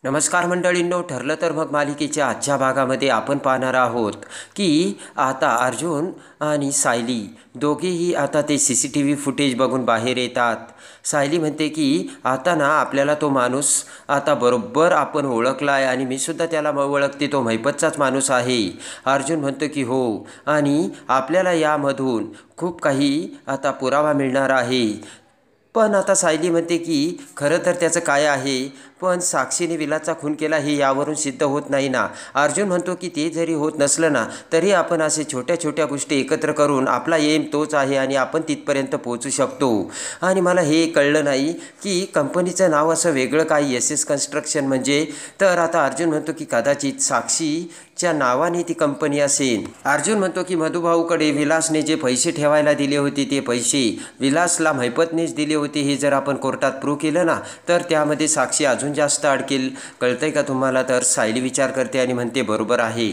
नमस्कार मंडळींनो, ठरलं तर मग मालिकेच्या आजच्या भागामध्ये आपण पाहणार आहोत की आता अर्जुन आणि सायली दोघेही आता ते CCTV फुटेज बघून बाहेर येतात. सायली म्हणते की आता ना आपल्याला तो माणूस आता बरोबर आपण ओळखला आहे आणि मी सुद्धा त्याला ओळखते, तो महिपतचाच माणूस आहे. अर्जुन म्हणतो की हो, आणि आपल्याला यामधून खूप काही आता पुरावा मिळणार आहे. पण आता सायली म्हणते की खरं तर त्याचं काय आहे, पण साक्षीने विलासचा खून केला हे यावरून सिद्ध होत नाही ना. अर्जुन म्हणतो की ते जरी होत नसलं ना तरी आपण असे छोट्या छोट्या गोष्टी एकत्र करून आपला एम तोच आहे आणि आपण तिथपर्यंत पोहोचू शकतो. आणि मला हे कळलं नाही की कंपनीचं नाव असं वेगळं काय, SS कन्स्ट्रक्शन म्हणजे. तर आता अर्जुन म्हणतो की कदाचित साक्षीच्या नावाने ती कंपनी असेल. अर्जुन म्हणतो की मधुभाऊकडे विलासने जे पैसे ठेवायला दिले होते ते पैसे विलासला महिपतनेच दिले होते, हे जर आपण कोर्टात प्रूव्ह केलं ना तर त्यामध्ये साक्षी अजून जास्त अडकेल. कळतंय का तुम्हाला? तर सायली विचार करते आणि म्हणते बरोबर आहे.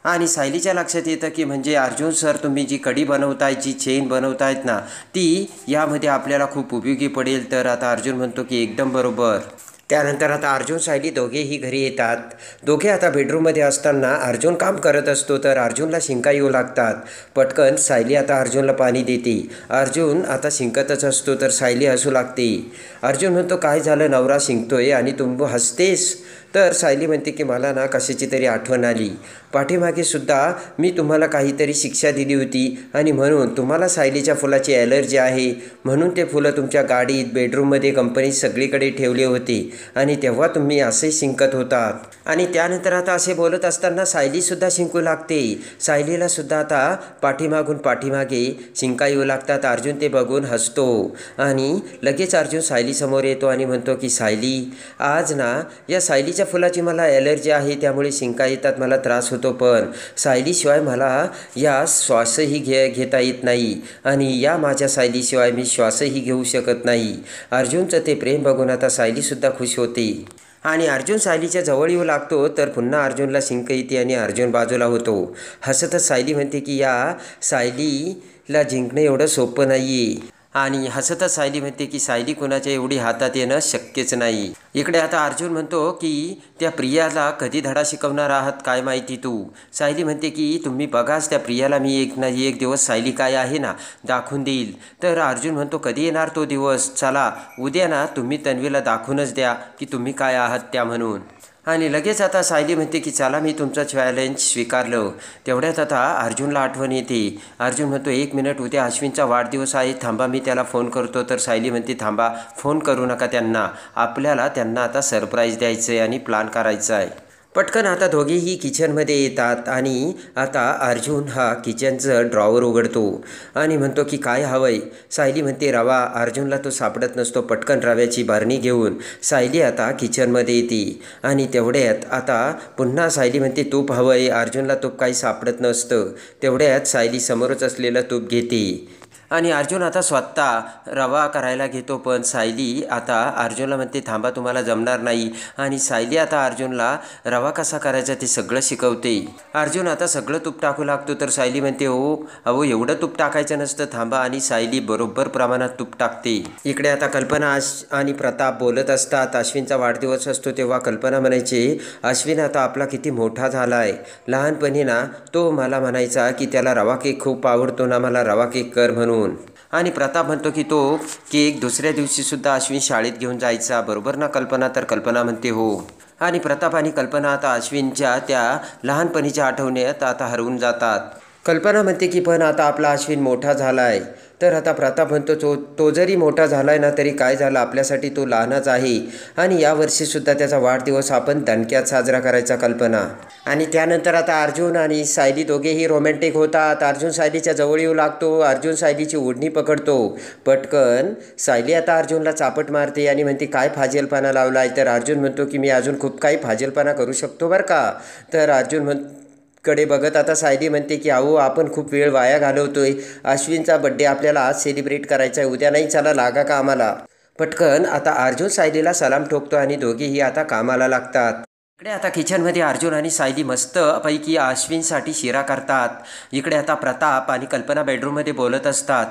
आणि सायलीच्या लक्षात येतं की म्हणजे अर्जुन सर, तुम्ही जी कडी बनवताय, जी चेन बनवतायत ना, ती यामध्ये आपल्याला खूप उपयोगी पडेल. तर आता अर्जुन म्हणतो की एकदम बरोबर. त्यानंतर आता अर्जुन सायली दोघेही घरी येतात. दोघे आता बेडरूममध्ये असताना अर्जुन काम करत असतो तर अर्जुनला शिंका येऊ लागतात. पटकन सायली आता अर्जुनला पाणी देते. अर्जुन आता शिंकतच असतो तर सायली हसू लागते. अर्जुन म्हणतो काय झालं, नवरा शिंकतोय आणि तू हसतेस? तर सायली म्हणते की मला ना कशाची तरी आठवण आली. पाठीमागे सुद्धा मी तुम्हाला काहीतरी शिक्षा दिली होती आणि म्हणून तुम्हाला सायलीच्या फुलाची ॲलर्जी आहे, म्हणून ते फुलं तुमच्या गाडीत, बेडरूममध्ये, कंपनीत सगळीकडे ठेवले होते आणि तेव्हा तुम्ही असे शिंकत होतात. आणि त्यानंतर आता असे बोलत असताना सायलीसुद्धा शिंकू लागते. सायलीला सुद्धा आता पाठीमागून पाठीमागे शिंका येऊ लागतात. अर्जुन ते बघून हसतो आणि लगेच अर्जुन सायलीसमोर येतो आणि म्हणतो की सायली, आज ना या सायलीच्या फुलाची मला ॲलर्जी आहे, त्यामुळे शिंका येतात, मला त्रास होतो. पण सायलीशिवाय मला या श्वासही घेता येत नाही आणि या माझ्या सायलीशिवाय मी श्वासही घेऊ शकत नाही. अर्जुनचं ते प्रेम बघून आता सायलीसुद्धा खुश होते आणि अर्जुन सायलीच्या जवळ येऊ लागतो तर पुन्हा अर्जुनला शिंक येते आणि अर्जुन बाजूला होतो. हसतच सायली म्हणते की या सायलीला जिंकणं एवढं सोपं नाही आहे. आणि हसतच सायली म्हणते की सायली कुणाच्या एवढी हातात येणं शक्यच नाही. इकडे आता अर्जुन म्हणतो की त्या प्रियाला कधी धडा शिकवणार आहात काय माहिती तू. सायली म्हणते की तुम्ही बघाच, त्या प्रियाला मी एक ना एक दिवस सायली काय आहे ना दाखवून देईल. तर अर्जुन म्हणतो कधी येणार तो दिवस? चला उद्या ना तुम्ही तन्वीला दाखवूनच द्या की तुम्ही काय आहात त्या म्हणून. आणि लगेच आता सायली म्हणते की चला मी तुमचं चॅलेंज स्वीकारलं. तेवढ्यात आता अर्जुनला आठवण येते. अर्जुन म्हणतो 1 मिनिट, उद्या अश्विनचा वाढदिवस आहे, थांबा मी त्याला फोन करतो. तर सायली म्हणते थांबा, फोन करू नका त्यांना, आपल्याला त्यांना आता सरप्राईज द्यायचं आहे आणि प्लॅन करायचा आहे. पटकन आता दोघेही किचनमध्ये येतात आणि आता अर्जुन हा किचनचं ड्रॉवर उघडतो आणि म्हणतो की काय हवंय. सायली म्हणते रवा. अर्जुनला तो सापडत नसतो. पटकन रव्याची बारणी घेऊन सायली आता किचनमध्ये येते आणि तेवढ्यात आता पुन्हा सायली म्हणते तूप हवंय. अर्जुनला तूप काही सापडत नसतं. तेवढ्यात सायली समोरच असलेलं तूप घेते आणि अर्जुन आता स्वतः रवा करायला घेतो. पण सायली आता अर्जुनला म्हणते थांबा, तुम्हाला जमणार नाही. आणि सायली आता अर्जुनला रवा कसा करायचा ते सगळं शिकवते. अर्जुन आता सगळं तूप टाकू लागतो तर सायली म्हणते हो अहो एवढं तूप टाकायचं नसतं, थांबा. आणि सायली बरोबर प्रमाणात तूप टाकते. इकडे आता कल्पना आणि प्रताप बोलत असतात. अश्विनचा वाढदिवस असतो तेव्हा कल्पना म्हणायची अश्विन आता आपला किती मोठा झाला आहे. लहानपणी ना तो मला म्हणायचा की त्याला रवा केक खूप आवडतो ना, मला रवा केक कर म्हणून. आणि प्रताप म्हणतो की तो केक दुसऱ्या दिवशी सुद्धा अश्विन शाळेत घेऊन जायचा, बरोबर ना कल्पना? तर कल्पना म्हणते हो. आणि प्रताप आणि कल्पना आता अश्विनच्या त्या लहानपणीच्या आठवणीत आता हरवून जातात. कल्पना म्हणते की पण आता आपला अश्विन मोठा झाला आहे. तर आता प्रताप म्हणतो तो जरी मोठा झाला आहे ना तरी काय झालं, आपल्यासाठी तो लहानच आहे आणि यावर्षीसुद्धा त्याचा वाढदिवस आपण दणक्यात साजरा करायचा कल्पना. आणि त्यानंतर आता अर्जुन आणि सायली दोघेही रोमॅन्टिक होतात. अर्जुन सायलीच्या जवळ येऊ लागतो. अर्जुन सायलीची ओढणी पकडतो. पटकन सायली आता अर्जुनला चापट मारते आणि म्हणते काय फाजीलपणा लावला आहे. तर अर्जुन म्हणतो की मी अजून खूप काही फाजीलपणा करू शकतो बरं का. तर अर्जुन कडे बघत आता सायली म्हणते की अहो आपण खूप वेळ वाया घालवतोय. अश्विनचा बड्डे आपल्याला आज सेलिब्रेट करायचा आहे, उद्या नाही, चला लागा कामाला. पटकन आता अर्जुन सायलीला सलाम ठोकतो आणि दोघेही आता कामाला लागतात. इकडे आता किचनमध्ये अर्जुन आणि सायली मस्तपैकी अश्विनसाठी शिरा करतात. इकडे आता प्रताप आणि कल्पना बेडरूममध्ये बोलत असतात.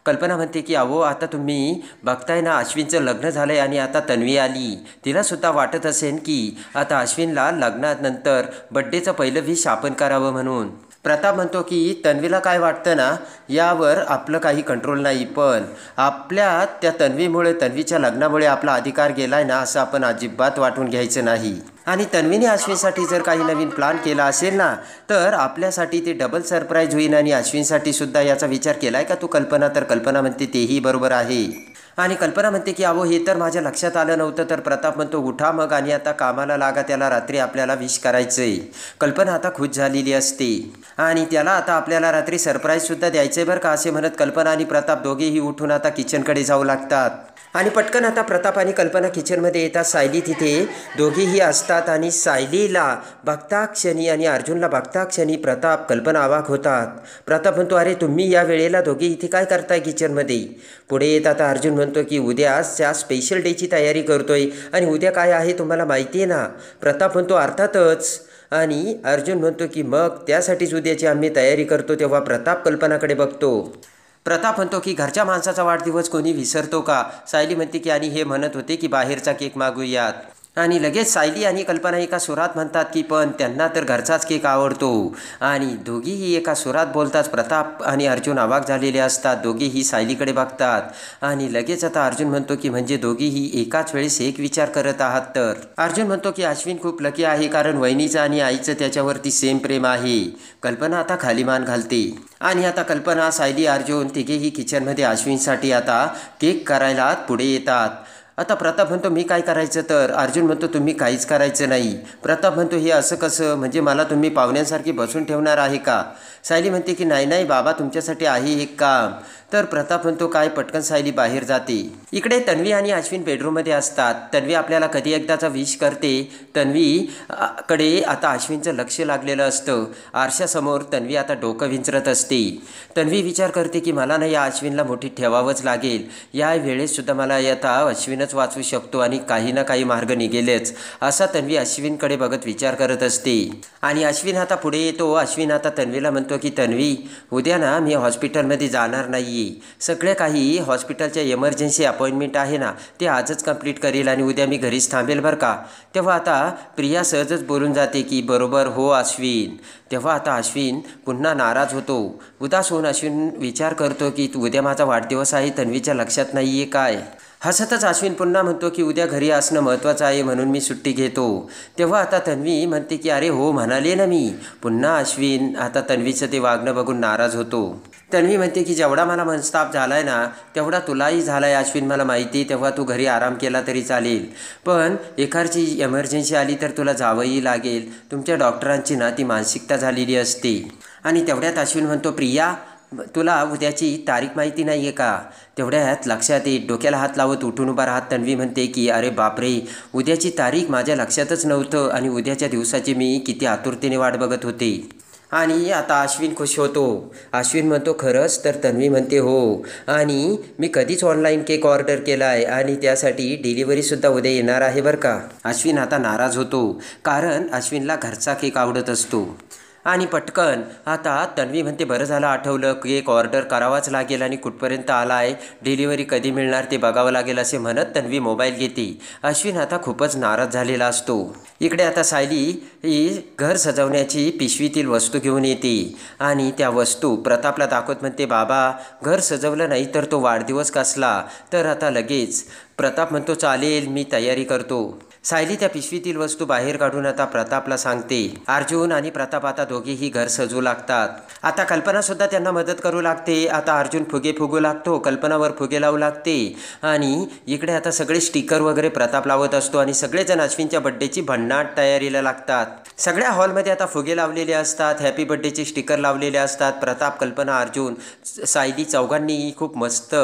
कल्पना म्हणते की अहो आता तुम्ही बघताय ना, अश्विनचं लग्न झालं आहे आणि आता तन्वी आली. तिलासुद्धा वाटत असेल की आता अश्विनला लग्नानंतर बड्डेचं पहिलं विश आपण करावं म्हणून. प्रताप म्हणतो की तन्वीला काय वाटतं ना, यावर आपलं काही कंट्रोल नाही, पण आपल्या त्या तन्वीमुळे, तन्वीच्या लग्नामुळे आपला अधिकार गेलाय ना, असं आपण अजिबात वाटून घ्यायचं नाही. आणि तन्वीने अश्विनसाठी जर काही नवीन प्लॅन केला असेल ना, तर आपल्यासाठी ते डबल सरप्राईज होईल. आणि अश्विनसाठी सुद्धा याचा विचार केलाय का तू कल्पना? तर कल्पना म्हणते तेही बरोबर आहे. आणि कल्पना म्हणते की अहो हे तर माझ्या लक्षात आलं नव्हतं. तर प्रताप म्हणतो उठा मग आणि आता कामाला लागा, त्याला रात्री आपल्याला विश करायचंय. कल्पना आता खुश झालेली असते आणि त्याला आता आपल्याला रात्री सरप्राईजसुद्धा द्यायचंय बरं का, असे म्हणत कल्पना आणि प्रताप दोघेही उठून आता किचनकडे जाऊ लागतात. आणि पटकन आता प्रताप आणि कल्पना किचनमध्ये येतात. सायली तिथे दोघेही असतात आणि सायलीला बघता क्षणी आणि अर्जुनला बघता क्षणी प्रताप, कल्पना अवाक होतात. प्रताप म्हणतो अरे तुम्ही या वेळेला दोघे इथे काय करताय किचनमध्ये? पुढे येत आता अर्जुन म्हणतो की उद्याच्या स्पेशल डेची तयारी करतोय. आणि उद्या काय आहे तुम्हाला माहिती आहे ना? प्रताप म्हणतो अर्थातच. आणि अर्जुन म्हणतो की मग त्यासाठीच उद्याची आम्ही तयारी करतो. तेव्हा प्रताप कल्पनाकडे बघतो. प्रताप म्हणतो की घरच्या माणसाचा वाढदिवस कोणी विसरतो का? सायली म्हणते की आणि हे म्हणत होते की बाहेरचा केक मागूयात. आणि लगेच सायली आणि कल्पना एका सुरात म्हणतात की पण त्यांना तर घरचाच केक आवडतो. आणि दोघीही एका सुरात बोलतात. प्रताप आणि अर्जुन अवाक झालेले असतात. दोघेही सायलीकडे बघतात. आणि लगेच आता अर्जुन म्हणतो की म्हणजे दोघीही एकाच वेळेस एक विचार करत आहात. तर अर्जुन म्हणतो की अश्विन खूप लकी आहे, कारण वहिनीचं आणि आईचं त्याच्यावरती सेम प्रेम आहे. कल्पना आता खाली मान घालते. आणि आता कल्पना, सायली, अर्जुन तिघेही किचनमध्ये अश्विनसाठी आता केक करायला पुढे येतात. आता प्रताप म्हणतो मी काय करायचं? तर अर्जुन म्हणतो तुम्ही काहीच करायचं नाही. प्रताप म्हणतो हे असं कसं? म्हणजे मला तुम्ही पाहुण्यांसारखी बसून ठेवणार आहे का? सायली म्हणते की नाही नाही बाबा, तुमच्यासाठी आहे एक काम. तर प्रताप म्हणतो काय? पटकन सायली बाहेर जाते. इकडे तन्वी आणि अश्विन बेडरूममध्ये असतात. तन्वी आपल्याला कधी एकदाचा विश करते. तन्वी कडे आता अश्विनचं लक्ष लागलेलं असतं. आरशासमोर तन्वी आता डोकं विंचरत असते. तन्वी विचार करते की मला ना या अश्विनला मोठीत ठेवावंच लागेल. या वेळेससुद्धा मला आता अश्विनच वाचवू शकतो आणि काही ना काही मार्ग निघेलच, असा तन्वी अश्विनकडे बघत विचार करत असते. आणि अश्विन आता पुढे येतो. अश्विन आता तन्वीला म्हणतो की तन्वी, उद्या ना मी हॉस्पिटलमध्ये जाणार नाही. सगळे काही हॉस्पिटलच्या इमर्जन्सी अपॉइंटमेंट आहे ना, ते आजच कंप्लीट करेल आणि उद्या मी घरीच थांबेल बरं का. तेव्हा आता प्रिया सहजच बोलून जाते की बरोबर हो अश्विन. तेव्हा आता अश्विन पुन्हा नाराज होतो. उदास होऊन अश्विन विचार करतो की उद्या माझा वाढदिवस आहे, तन्वीच्या लक्षात नाही आहे काय. हसतच अश्विन पुन्हा म्हणतो की उद्या घरी असणं महत्त्वाचं आहे म्हणून मी सुट्टी घेतो. तेव्हा आता तन्वी म्हणते की अरे हो म्हणाले ना मी. पुन्हा अश्विन आता तन्वीचं ते वागणं बघून नाराज होतो. तन्वी म्हणते की जेवढा मला मनस्ताप झाला आहे ना, तेवढा तुलाही झाला आहे अश्विन, मला माहिती. तेव्हा तू घरी आराम केला तरी चालेल, पण एखादची एमर्जन्सी आली तर तुला जावंही लागेल. तुमच्या डॉक्टरांची ना ती मानसिकता झालेली असते. आणि तेवढ्यात अश्विन म्हणतो प्रिया, तुला उद्याची तारीख माहिती नाही आहे का? तेवढ्यात लक्षात येत. डोक्याला हात लावत उठून उभा राहत तन्वी म्हणते की अरे बापरे, उद्याची तारीख माझ्या लक्षातच नव्हतं आणि उद्याच्या दिवसाची मी किती आतुरतेने वाट बघत होते. आणि आता अश्विन खुश होतो. अश्विन म्हणतो खरंच? तर तन्वी म्हणते हो, आणि मी कधीच ऑनलाईन केक ऑर्डर केला आहे आणि त्यासाठी डिलिव्हरीसुद्धा उद्या येणार आहे बरं का. अश्विन आता नाराज होतो, कारण अश्विनला घरचा केक आवडत असतो. आणि पटकन आता तन्वी म्हणते बरं झालं आठवलं, केक ऑर्डर करावाच लागेल आणि कुठपर्यंत आला आहे, डिलिव्हरी कधी मिळणार ते बघावं लागेल, असे म्हणत तन्वी मोबाईल घेते. अश्विन आता खूपच नाराज झालेला असतो. इकडे आता सायली ही घर सजवण्याची पिशवीतील वस्तू घेऊन येते आणि त्या वस्तू प्रतापला दाखवत म्हणते बाबा, घर सजवलं नाही तर तो वाढदिवस कसला? तर आता लगेच प्रताप म्हणतो चालेल, मी तयारी करतो. सायली त्या पिशवीतील वस्तू बाहेर काढून आता प्रतापला सांगते. अर्जुन आणि प्रताप आता दोघेही घर सजवू लागतात. आता कल्पनासुद्धा त्यांना मदत करू लागते. आता अर्जुन फुगे फुगू लागतो, कल्पनावर फुगे लावू लागते. आणि इकडे आता सगळे स्टिकर वगैरे प्रताप लावत असतो आणि सगळेजण अश्विनच्या बड्डेची भन्नाट तयारीला लागतात. सगळ्या हॉलमध्ये आता फुगे लावलेले असतात, हॅपी बड्डेचे स्टिकर लावलेले असतात. प्रताप, कल्पना, अर्जुन, सायली चौघांनीही खूप मस्त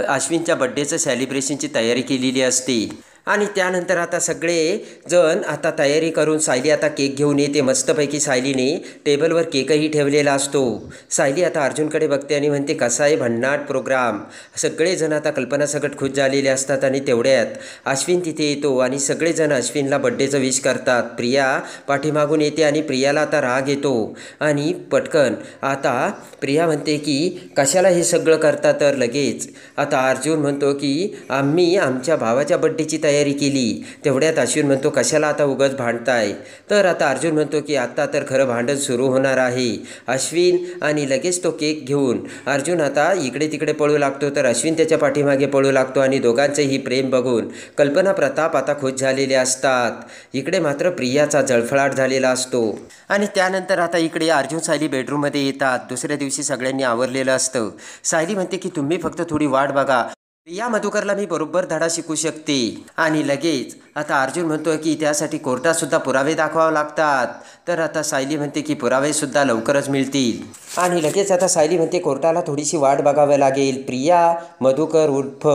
अश्विनच्या बड्डेचं सेलिब्रेशनची तयारी केलेली असते. आणि त्यानंतर आता सगळे जण आता तयारी करून सायली आता केक घेऊन येते. मस्तपैकी सायलीने टेबलवर केकही ठेवलेला असतो. सायली आता अर्जुनकडे बघते आणि म्हणते, कसा आहे भन्नाट प्रोग्राम. सगळेजण आता कल्पनासकट खुश झालेले असतात आणि तेवढ्यात अश्विन तिथे येतो आणि सगळेजण अश्विनला बड्डेचं विश करतात. प्रिया पाठीमागून येते आणि प्रियाला आता राग येतो आणि पटकन आता प्रिया म्हणते की कशाला हे सगळं करता. तर लगेच आता अर्जुन म्हणतो की आम्ही आमच्या भावाच्या बड्डेची तयारी केली. तेवढ्यात अश्विन म्हणतो, कशाला आता उगाच भांडताय. तर आता अर्जुन म्हणतो की आता तर खरं भांडण सुरू होणार आहे. अश्विन आणि लगेच तो केक घेऊन अर्जुन आता इकडे तिकडे पळू लागतो. तर अश्विन त्याच्या पाठीमागे पळू लागतो आणि दोघांचंही प्रेम बघून कल्पना प्रताप आता खुश झालेले असतात. इकडे मात्र प्रियाचा जळफळाट झालेला असतो. आणि त्यानंतर आता इकडे अर्जुन सायली बेडरूममध्ये येतात. दुसऱ्या दिवशी सगळ्यांनी आवरलेलं असतं. सायली म्हणते की तुम्ही फक्त थोडी वाट बघा, प्रिया मधुकरला मी बरोबर धडा शिकू शकते. आणि लगेच आता अर्जुन म्हणतो की त्यासाठी कोर्टातसुद्धा पुरावे दाखवावे लागतात. तर आता सायली म्हणते की पुरावेसुद्धा लवकरच मिळतील. आणि लगेच आता सायली म्हणते कोर्टाला थोडीशी वाट बघावी लागेल. प्रिया मधुकर उर्फ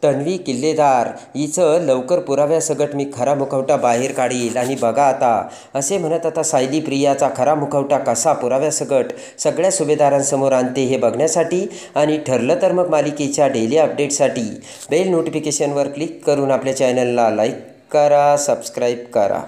तन्वी किल्लेदार हिचं लवकर पुराव्यासकट मी खरा मुखवटा बाहेर काढील. आणि बघा आता असे म्हणत आता सायली प्रियाचा खरा मुखवटा कसा पुराव्यासकट सगळ्या सुभेदारांसमोर आणते हे बघण्यासाठी आणि ठरलं तर मग मालिकेच्या डेली अपडेटसाठी बेल नोटिफिकेशनवर क्लिक करून आपल्या चॅनलला लाईक करा, सबस्क्राईब करा.